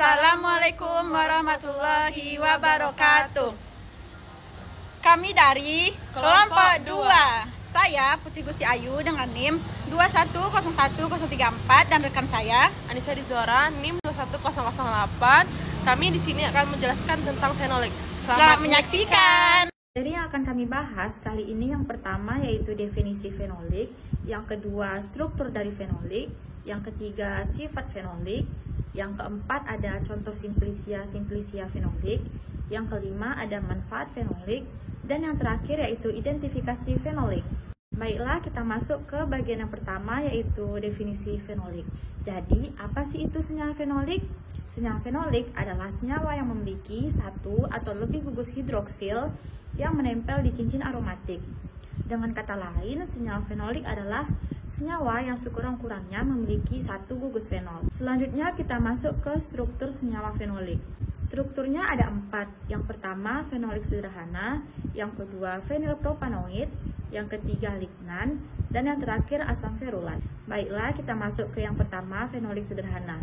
Assalamualaikum warahmatullahi wabarakatuh. Kami dari kelompok 2. Saya Putri Gusti Ayu dengan NIM 2101034 dan rekan saya Anissa Dizora NIM 21008. Kami di sini akan menjelaskan tentang fenolik. Selamat menyaksikan. Jadi yang akan kami bahas kali ini yang pertama yaitu definisi fenolik, yang kedua struktur dari fenolik, yang ketiga sifat fenolik, yang keempat ada contoh simplisia fenolik, yang kelima ada manfaat fenolik, dan yang terakhir yaitu identifikasi fenolik. Baiklah, kita masuk ke bagian yang pertama yaitu definisi fenolik. Jadi, apa sih itu senyawa fenolik? Senyawa fenolik adalah senyawa yang memiliki satu atau lebih gugus hidroksil yang menempel di cincin aromatik. Dengan kata lain, senyawa fenolik adalah senyawa yang sekurang-kurangnya memiliki satu gugus fenol. Selanjutnya kita masuk ke struktur senyawa fenolik. Strukturnya ada 4. Yang pertama fenolik sederhana, yang kedua fenilpropanoid, yang ketiga lignan, dan yang terakhir asam ferulat. Baiklah, kita masuk ke yang pertama fenolik sederhana.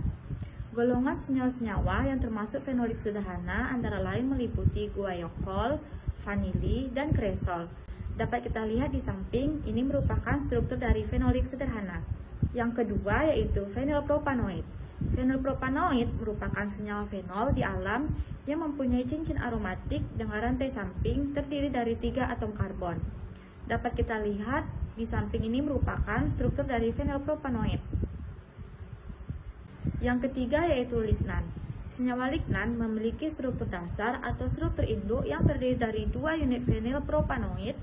Golongan senyawa-senyawa yang termasuk fenolik sederhana antara lain meliputi guaiacol, vanili, dan kresol. Dapat kita lihat di samping, ini merupakan struktur dari fenolik sederhana. Yang kedua yaitu fenilpropanoid. Fenilpropanoid merupakan senyawa fenol di alam yang mempunyai cincin aromatik dengan rantai samping terdiri dari 3 atom karbon. Dapat kita lihat di samping ini merupakan struktur dari fenilpropanoid. Yang ketiga yaitu lignan. Senyawa lignan memiliki struktur dasar atau struktur induk yang terdiri dari 2 unit fenilpropanoid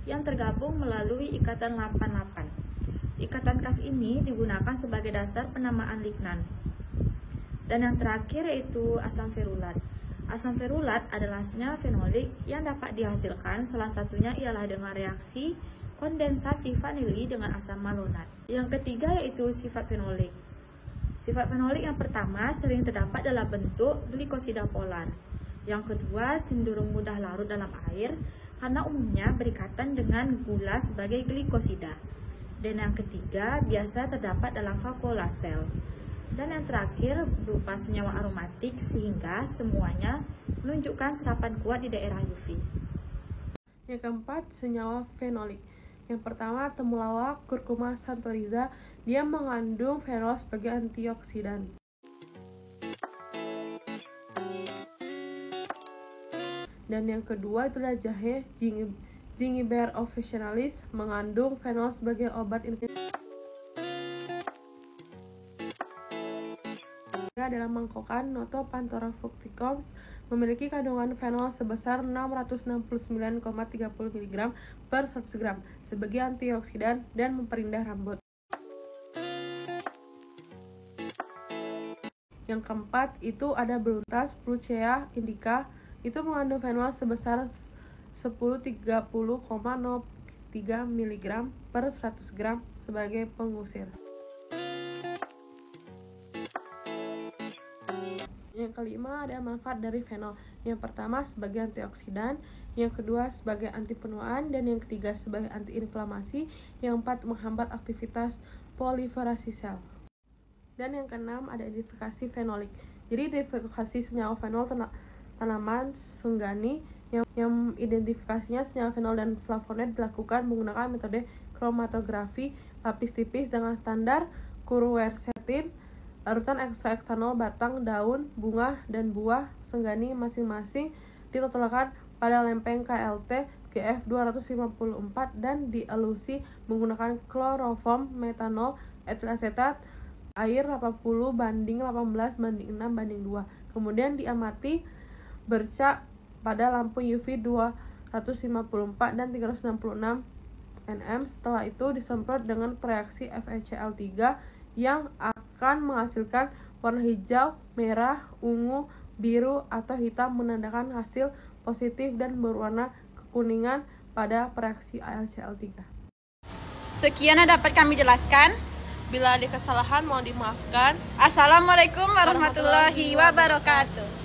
yang tergabung melalui ikatan 8-8. Ikatan khas ini digunakan sebagai dasar penamaan lignan. Dan yang terakhir yaitu asam ferulat. Asam ferulat adalah senyawa fenolik yang dapat dihasilkan, salah satunya ialah dengan reaksi kondensasi vanili dengan asam malonat. Yang ketiga yaitu sifat fenolik. Sifat fenolik yang pertama sering terdapat dalam bentuk glikosida polar. Yang kedua cenderung mudah larut dalam air karena umumnya berikatan dengan gula sebagai glikosida. Dan yang ketiga biasa terdapat dalam vakuola sel. Dan yang terakhir berupa senyawa aromatik sehingga semuanya menunjukkan serapan kuat di daerah UV. Yang keempat, senyawa fenolik. Yang pertama, temulawak Curcuma santoriza. Dia mengandung fenol sebagai antioksidan. Dan yang kedua itu adalah jahe Gingiber officinalis, mengandung fenol sebagai obat infeksi. Dalam mangkokan Notopanthera fructicoms memiliki kandungan fenol sebesar 669,30 mg per 100 gram sebagai antioksidan dan memperindah rambut. Yang keempat itu ada beluntas Flucea indica, itu mengandung fenol sebesar 1030,03 mg per 100 gram sebagai pengusir. Yang kelima ada manfaat dari fenol. Yang pertama sebagai antioksidan, yang kedua sebagai anti penuaan, dan yang ketiga sebagai antiinflamasi, yang keempat menghambat aktivitas proliferasi sel. Dan yang keenam ada identifikasi fenolik. Jadi identifikasi senyawa fenol tanaman sunggani yang identifikasinya senyawa fenol dan flavonoid dilakukan menggunakan metode kromatografi lapis tipis dengan standar quercetin. Larutan ekstrak ektanol batang, daun, bunga, dan buah senggani masing-masing ditotalkan pada lempeng KLT GF 254 dan dielusi menggunakan kloroform metanol etil asetat air 80:18:6:2. Kemudian diamati bercak pada lampu UV 254 dan 366 nm. Setelah itu disemprot dengan reaksi FeCl3 yang akan menghasilkan warna hijau, merah, ungu, biru, atau hitam menandakan hasil positif dan berwarna kekuningan pada reaksi AlCl3. Sekian yang dapat kami jelaskan. Bila ada kesalahan mohon dimaafkan. Assalamualaikum warahmatullahi wabarakatuh.